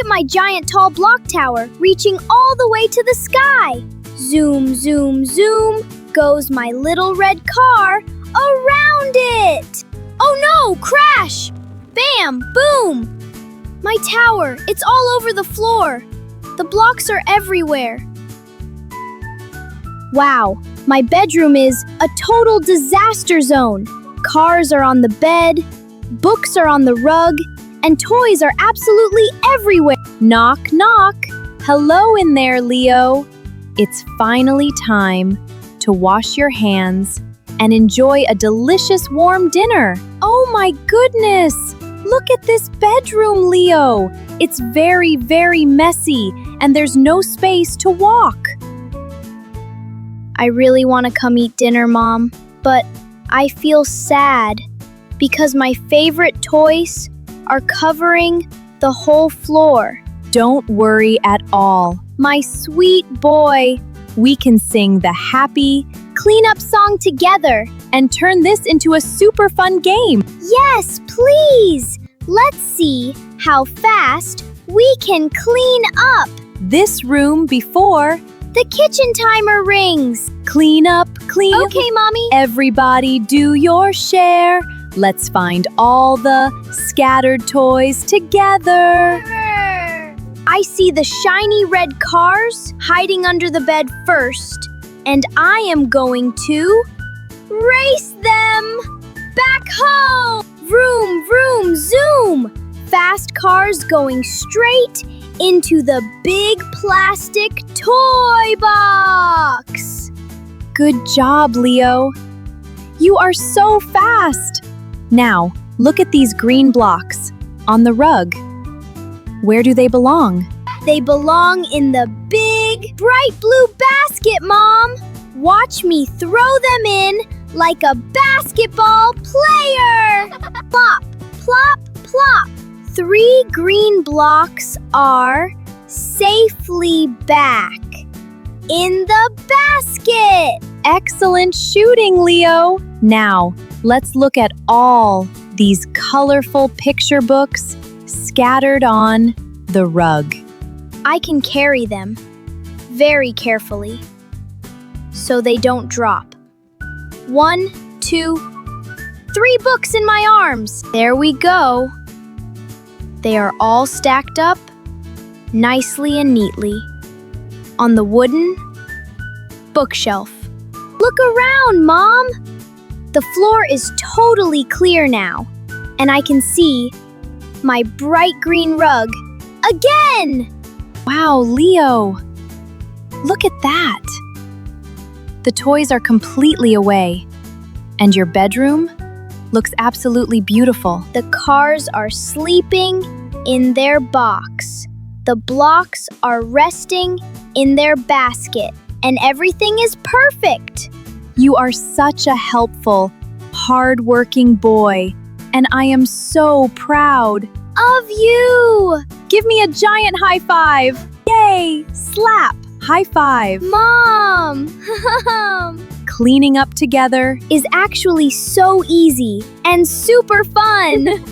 at my giant tall block tower, reaching all the way to the sky. Zoom, zoom, zoom, goes my little red car around it. Oh no, crash! Bam, boom! My tower, it's all over the floor. The blocks are everywhere. Wow, my bedroom is a total disaster zone. Cars are on the bed, books are on the rug, and toys are absolutely everywhere. Knock, knock. Hello in there, Leo. It's finally time to wash your hands and enjoy a delicious warm dinner. Oh my goodness! Look at this bedroom, Leo. It's very, very messy, and there's no space to walk. I really want to come eat dinner, Mom, but I feel sad because my favorite toys are covering the whole floor. Don't worry at all. My sweet boy. We can sing the happy Cleanup song together. and turn this into a super fun game. Yes, please. Let's see how fast we can clean up. This room before The kitchen timer rings. clean up, clean up. Okay, Mommy. Everybody do your share. Let's find all the scattered toys together. I see the shiny red cars hiding under the bed first, and I am going to race them back home. Vroom, vroom, zoom. Fast cars going straight into the big plastic toy box. Good job, Leo. You are so fast. Now, look at these green blocks on the rug. Where do they belong? They belong in the big, bright blue basket, Mom. Watch me throw them in like a basketball player. Plop, plop, plop. 3 green blocks are safely back in the basket. Excellent shooting, Leo. Now, let's look at all these colorful picture books scattered on the rug. I can carry them very carefully so they don't drop. 1, 2, 3 books in my arms. There we go. They are all stacked up nicely and neatly on the wooden bookshelf. Look around, Mom. The floor is totally clear now, and I can see my bright green rug again. Wow, Leo. Look at that. The toys are completely away, and your bedroom looks absolutely beautiful. The cars are sleeping in their box. The blocks are resting in their basket, and everything is perfect. You are such a helpful, hard-working boy, and I am so proud Of you! Give me a giant high five. Yay! Slap. High five. Mom! Cleaning up together is actually so easy and super fun.